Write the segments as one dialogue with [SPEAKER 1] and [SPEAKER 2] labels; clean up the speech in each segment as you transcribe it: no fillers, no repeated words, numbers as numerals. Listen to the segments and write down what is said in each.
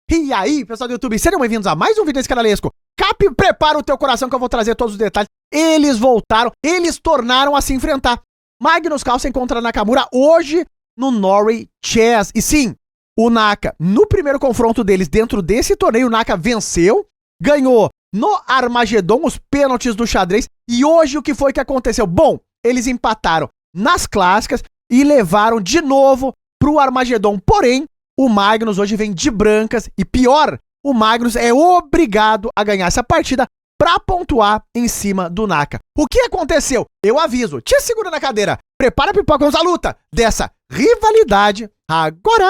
[SPEAKER 1] E aí, pessoal do YouTube, sejam bem-vindos a mais um vídeo desse canalesco. Cap, prepara o teu coração que eu vou trazer todos os detalhes. Eles voltaram, eles tornaram a se enfrentar. Magnus Carlsen contra Nakamura hoje no Norway Chess. E sim, o Naka, no primeiro confronto deles dentro desse torneio, o Naka venceu, ganhou no Armagedon os pênaltis do xadrez. E hoje o que foi que aconteceu? Bom, eles empataram nas clássicas e levaram de novo pro Armagedon. Porém, o Magnus hoje vem de brancas e pior, o Magnus é obrigado a ganhar essa partida pra pontuar em cima do Naka. O que aconteceu? Eu aviso, te segura na cadeira, prepara a pipoca, vamos à luta dessa rivalidade agora!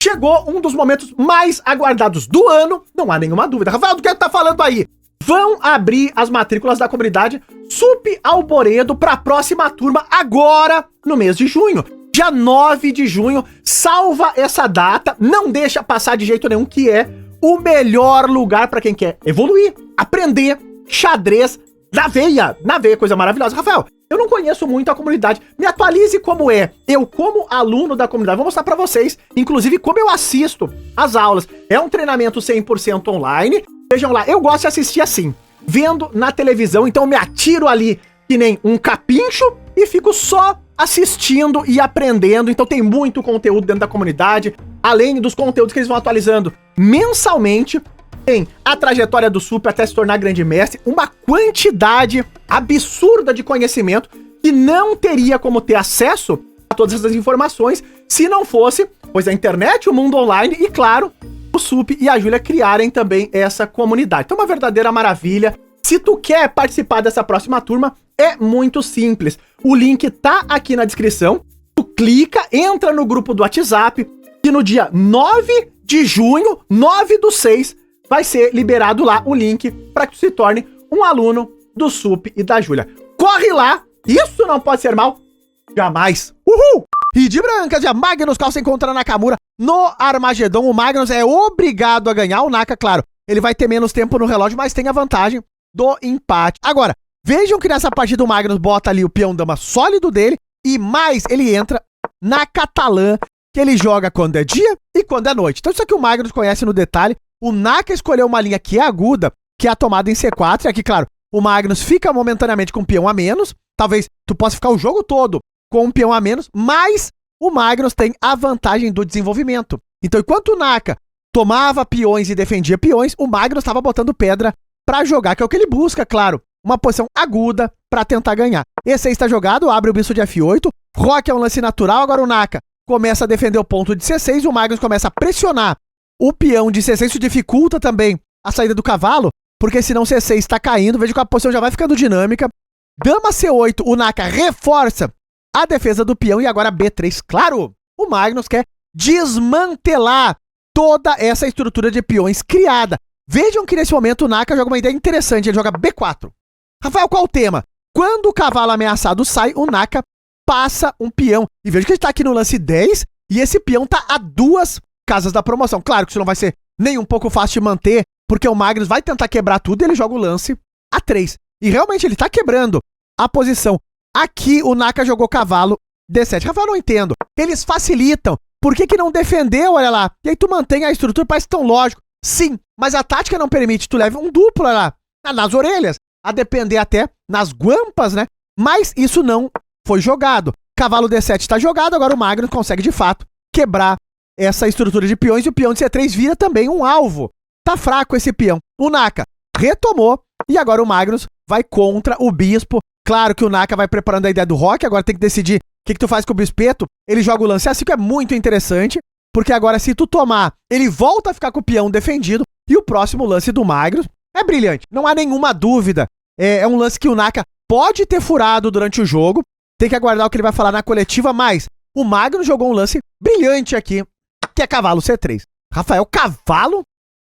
[SPEAKER 1] Chegou um dos momentos mais aguardados do ano, não há nenhuma dúvida. Rafael, do que tá falando aí? Vão abrir as matrículas da comunidade Sup Alboredo para a próxima turma agora no mês de junho. Dia 9 de junho, salva essa data, não deixa passar de jeito nenhum, que é o melhor lugar para quem quer evoluir, aprender xadrez na veia, coisa maravilhosa. Rafael, eu não conheço muito a comunidade, me atualize como é, eu como aluno da comunidade, vou mostrar para vocês, inclusive como eu assisto as aulas. É um treinamento 100% online, vejam lá, eu gosto de assistir assim, vendo na televisão, então eu me atiro ali que nem um capincho e fico só assistindo e aprendendo. Então tem muito conteúdo dentro da comunidade, além dos conteúdos que eles vão atualizando mensalmente. Tem a trajetória do Sup até se tornar grande mestre, uma quantidade absurda de conhecimento que não teria como ter acesso a todas essas informações se não fosse, pois a internet, o mundo online e, claro, o Sup e a Júlia criarem também essa comunidade. Então, uma verdadeira maravilha. Se tu quer participar dessa próxima turma, é muito simples. O link tá aqui na descrição. Tu clica, entra no grupo do WhatsApp e no dia 9 de junho, 9/6, vai ser liberado lá o link para que tu se torne um aluno do Sup e da Júlia. Corre lá, isso não pode ser mal, jamais. Uhul! E de brancas, já Magnus Carlsen contra Nakamura no Armagedon. O Magnus é obrigado a ganhar, o Naka, claro, ele vai ter menos tempo no relógio, mas tem a vantagem do empate. Agora, vejam que nessa partida o Magnus bota ali o peão-dama sólido dele e mais ele entra na catalã, que ele joga quando é dia e quando é noite. Então isso aqui o Magnus conhece no detalhe. O Naka escolheu uma linha que é aguda, que é a tomada em C4. E aqui, claro, o Magnus fica momentaneamente com um peão a menos. Talvez tu possa ficar o jogo todo com um peão a menos, mas o Magnus tem a vantagem do desenvolvimento. Então, enquanto o Naka tomava peões e defendia peões, o Magnus estava botando pedra pra jogar, que é o que ele busca, claro. Uma posição aguda pra tentar ganhar. E6 está jogado, abre o bispo de F8. Roque é um lance natural, agora o Naka começa a defender o ponto de C6 e o Magnus começa a pressionar o peão de C6. Isso dificulta também a saída do cavalo, porque senão C6 está caindo. Veja que a posição já vai ficando dinâmica. Dama C8, o Naka reforça a defesa do peão e agora B3. Claro, o Magnus quer desmantelar toda essa estrutura de peões criada. Vejam que nesse momento o Naka joga uma ideia interessante, ele joga B4. Rafael, qual o tema? Quando o cavalo ameaçado sai, o Naka passa um peão. E veja que ele está aqui no lance 10 e esse peão está a 2 casas da promoção. Claro que isso não vai ser nem um pouco fácil de manter, porque o Magnus vai tentar quebrar tudo e ele joga o lance A3. E realmente ele está quebrando a posição. Aqui o Naka jogou cavalo D7. Rafael, não entendo. Eles facilitam. Por que não defendeu? Olha lá. E aí tu mantém a estrutura, parece tão lógico. Sim, mas a tática não permite. Tu leva um duplo, olha lá, nas orelhas. A depender até nas guampas, né? Mas isso não foi jogado. Cavalo D7 está jogado, agora o Magnus consegue de fato quebrar essa estrutura de peões e o peão de C3 vira também um alvo. Tá fraco esse peão. O Naka retomou e agora o Magnus vai contra o bispo. Claro que o Naka vai preparando a ideia do Roque, agora tem que decidir o que tu faz com o bispeto. Ele joga o lance A5, é muito interessante, porque agora se tu tomar, ele volta a ficar com o peão defendido e o próximo lance do Magnus é brilhante. Não há nenhuma dúvida. É um lance que o Naka pode ter furado durante o jogo. Tem que aguardar o que ele vai falar na coletiva, mas o Magnus jogou um lance brilhante aqui, que é cavalo C3. Rafael, cavalo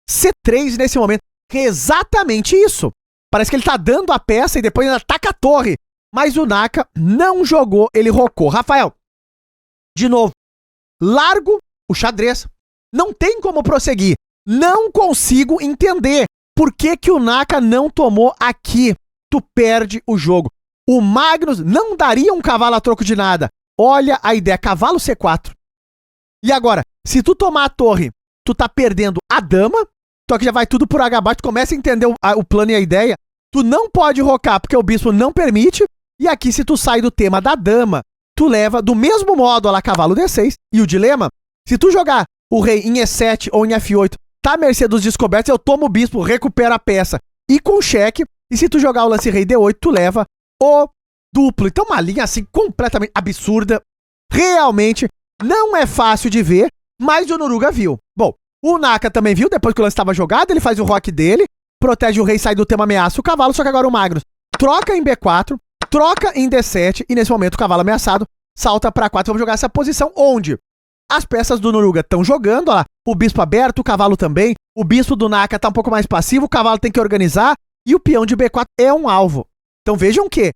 [SPEAKER 1] C3 nesse momento. É exatamente isso. Parece que ele tá dando a peça e depois ele ataca a torre. Mas o Naka não jogou, ele rocou. Rafael, de novo, largo o xadrez. Não tem como prosseguir. Não consigo entender por que o Naka não tomou aqui. Tu perde o jogo. O Magnus não daria um cavalo a troco de nada. Olha a ideia, cavalo C4. E agora, se tu tomar a torre tu tá perdendo a dama, só que já vai tudo por água abaixo, tu começa a entender o plano e a ideia. Tu não pode rocar porque o bispo não permite, e aqui se tu sai do tema da dama, tu leva do mesmo modo lá cavalo D6, e o dilema, se tu jogar o rei em E7 ou em F8, tá à mercê dos descobertos, eu tomo o bispo, recupero a peça e com cheque, e se tu jogar o lance rei D8, tu leva o duplo. Então uma linha assim completamente absurda, realmente não é fácil de ver, mas o Noruga viu. Bom, o Naka também viu, depois que o lance estava jogado, ele faz o rock dele, protege o rei, sai do tema, ameaça o cavalo, só que agora o Magnus troca em B4, troca em D7, e nesse momento o cavalo ameaçado salta para 4. Vamos jogar essa posição onde as peças do Noruga estão jogando, ó lá, o bispo aberto, o cavalo também, o bispo do Naka tá um pouco mais passivo, o cavalo tem que organizar, e o peão de B4 é um alvo. Então vejam que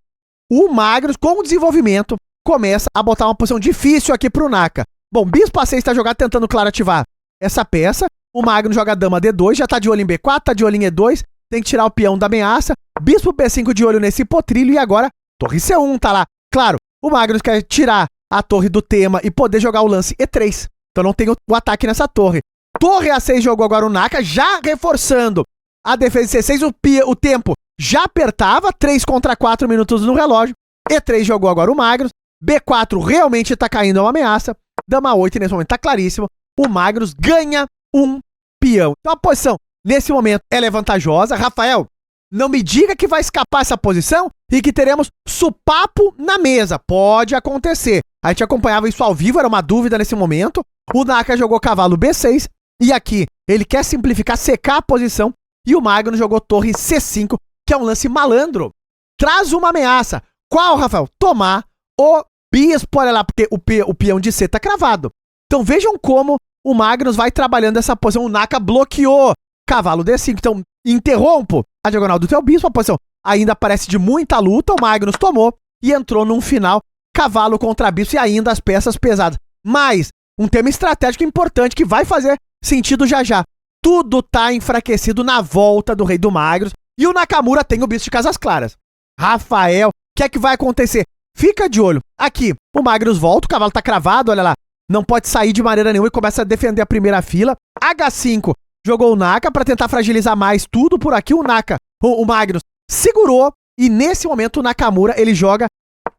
[SPEAKER 1] o Magnus, com o desenvolvimento, começa a botar uma posição difícil aqui pro Naka. Bom, bispo A6 está jogado tentando, claro, ativar essa peça. O Magnus joga dama D2, já tá de olho em B4, tá de olho em E2, tem que tirar o peão da ameaça. Bispo B5 de olho nesse potrilho e agora torre C1 tá lá. Claro, o Magnus quer tirar a torre do tema e poder jogar o lance E3. Então não tem o ataque nessa torre. Torre A6 jogou agora o Naka, já reforçando a defesa de C6. O tempo já apertava, 3 contra 4 minutos no relógio. E3 jogou agora o Magnus. B4 realmente tá caindo, é uma ameaça. Dama 8 nesse momento tá claríssimo. O Magnus ganha um peão. Então a posição nesse momento ela é vantajosa. Rafael, não me diga que vai escapar essa posição e que teremos supapo na mesa. Pode acontecer. A gente acompanhava isso ao vivo, era uma dúvida nesse momento. O Naka jogou cavalo B6 e aqui ele quer simplificar, secar a posição, e o Magnus jogou torre C5, que é um lance malandro. Traz uma ameaça. Qual, Rafael? Tomar o bispo, olha lá, porque o peão de C tá cravado. Então vejam como o Magnus vai trabalhando essa posição. O Naka bloqueou cavalo D5, então interrompo a diagonal do teu bispo, a posição ainda parece de muita luta, o Magnus tomou e entrou num final cavalo contra bispo e ainda as peças pesadas. Mas um tema estratégico importante que vai fazer sentido já já. Tudo tá enfraquecido na volta do rei do Magnus e o Nakamura tem o bispo de casas claras. Rafael, o que é que vai acontecer? Fica de olho. Aqui, o Magnus volta, o cavalo tá cravado, olha lá. Não pode sair de maneira nenhuma e começa a defender a primeira fila. H5, jogou o Naka para tentar fragilizar mais tudo por aqui. O Magnus segurou e nesse momento o Nakamura, ele joga,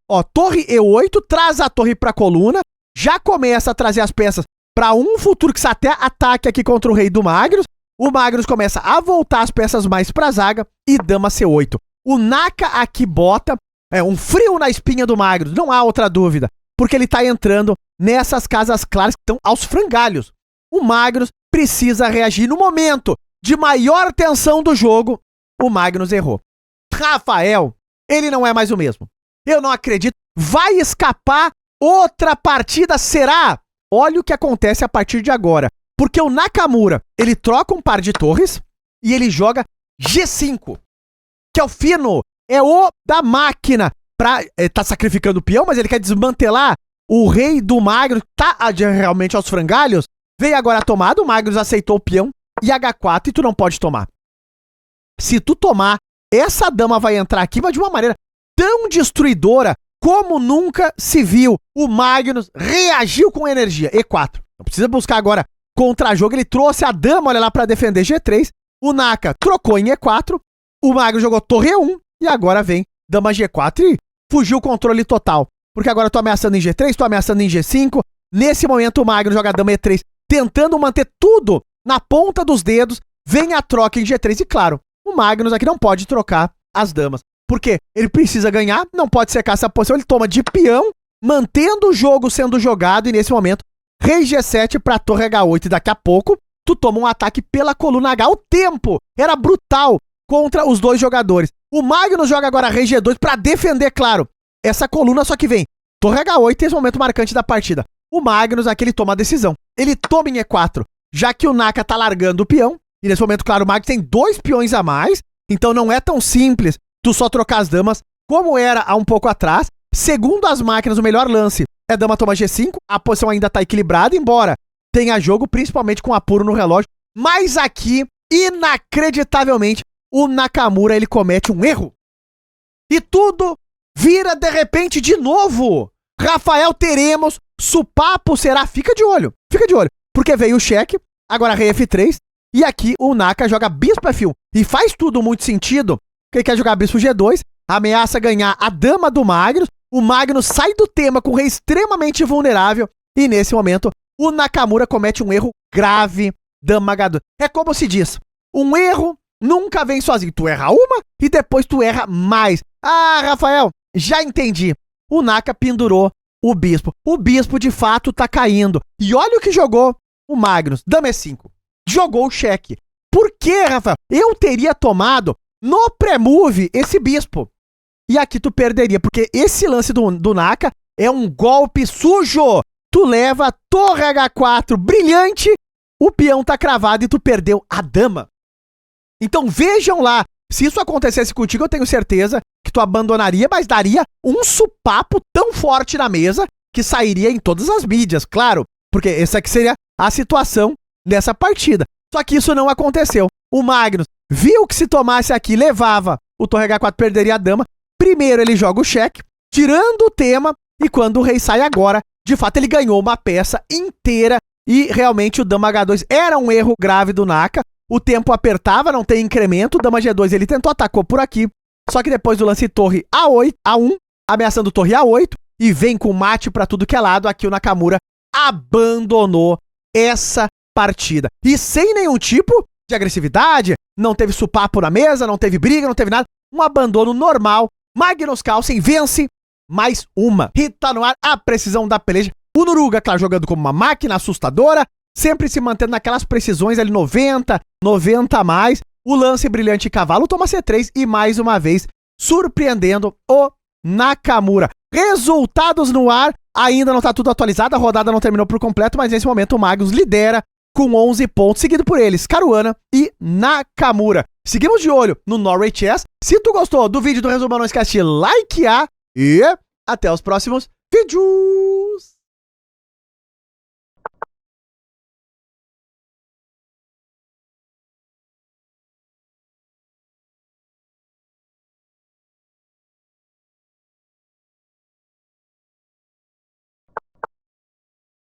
[SPEAKER 1] ó, torre E8, traz a torre pra coluna, já começa a trazer as peças para um futuro que se até ataque aqui contra o rei do Magnus. O Magnus começa a voltar as peças mais pra zaga e dama C8. O Naka aqui bota um frio na espinha do Magnus, não há outra dúvida, porque ele tá entrando nessas casas claras que estão aos frangalhos. O Magnus precisa reagir no momento de maior tensão do jogo. O Magnus errou. Rafael, ele não é mais o mesmo. Eu não acredito. Vai escapar outra partida, será? Olha o que acontece a partir de agora. Porque o Nakamura, ele troca um par de torres e ele joga G5, que é o fino, é o da máquina. Tá sacrificando o peão, mas ele quer desmantelar o rei do Magnus, tá realmente aos frangalhos. Veio agora a tomada, o Magnus aceitou o peão e H4 e tu não pode tomar. Se tu tomar, essa dama vai entrar aqui, mas de uma maneira tão destruidora como nunca se viu. O Magnus reagiu com energia. E4. Não precisa buscar agora contra-jogo. Ele trouxe a dama, olha lá, para defender G3. O Naka trocou em E4. O Magnus jogou torre E1. E agora vem dama G4 e fugiu o controle total. Porque agora eu tô ameaçando em G3, tô ameaçando em G5. Nesse momento o Magnus joga dama E3, tentando manter tudo na ponta dos dedos. Vem a troca em G3 e claro, o Magnus aqui não pode trocar as damas. Porque ele precisa ganhar, não pode secar essa posição, ele toma de peão, mantendo o jogo sendo jogado e nesse momento, rei G7 para torre H8 e daqui a pouco, tu toma um ataque pela coluna H. O tempo era brutal contra os dois jogadores. O Magnus joga agora rei G2 para defender, claro, essa coluna, só que vem torre H8 e esse momento marcante da partida. O Magnus aqui ele toma a decisão. Ele toma em E4, já que o Naka tá largando o peão. E nesse momento, claro, o Magnus tem 2 peões a mais, então não é tão simples tu só trocar as damas como era há um pouco atrás. Segundo as máquinas, o melhor lance é dama toma G5, a posição ainda tá equilibrada, embora tenha jogo, principalmente com apuro no relógio. Mas aqui, inacreditavelmente, o Nakamura ele comete um erro. E tudo vira de repente de novo. Rafael, teremos supapo, será? Fica de olho, porque veio o cheque. Agora rei F3, e aqui o Naka joga bispo F1. E faz tudo muito sentido, porque ele quer jogar bispo G2, ameaça ganhar a dama do Magnus, o Magnus sai do tema com o rei extremamente vulnerável, e nesse momento o Nakamura comete um erro grave, dama H2. É como se diz, um erro nunca vem sozinho. Tu erra uma e depois tu erra mais. Ah, Rafael, já entendi. O Naka pendurou o bispo. O bispo, de fato, tá caindo. E olha o que jogou o Magnus. Dama E5. Jogou o cheque. Por quê, Rafael? Eu teria tomado no pré-move esse bispo. E aqui tu perderia, porque esse lance do Naka é um golpe sujo. Tu leva a torre H4 brilhante, o peão tá cravado e tu perdeu a dama. Então vejam lá, se isso acontecesse contigo, eu tenho certeza que tu abandonaria, mas daria um supapo tão forte na mesa que sairia em todas as mídias, claro, porque essa aqui seria a situação dessa partida. Só que isso não aconteceu. O Magnus viu que se tomasse aqui, levava o torre H4, perderia a dama. Primeiro ele joga o cheque, tirando o tema, e quando o rei sai agora, de fato ele ganhou uma peça inteira, e realmente o dama H2 era um erro grave do Naka. O tempo apertava, não tem incremento, dama G2 ele tentou, atacou por aqui, só que depois do lance torre A1, ameaçando torre A8, e vem com mate pra tudo que é lado, aqui o Nakamura abandonou essa partida. E sem nenhum tipo de agressividade, não teve supapo na mesa, não teve briga, não teve nada, um abandono normal. Magnus Carlsen vence mais uma. E tá no ar a precisão da peleja. O Nuruga, claro, jogando como uma máquina assustadora, sempre se mantendo naquelas precisões ali 90 a mais. O lance brilhante cavalo toma C3 e mais uma vez surpreendendo o Nakamura. Resultados no ar, ainda não tá tudo atualizado, a rodada não terminou por completo, mas nesse momento o Magnus lidera com 11 pontos, seguido por eles, Caruana e Nakamura. Seguimos de olho no Norway Chess. Se tu gostou do vídeo do Resumão, não esquece de likear e até os próximos vídeos.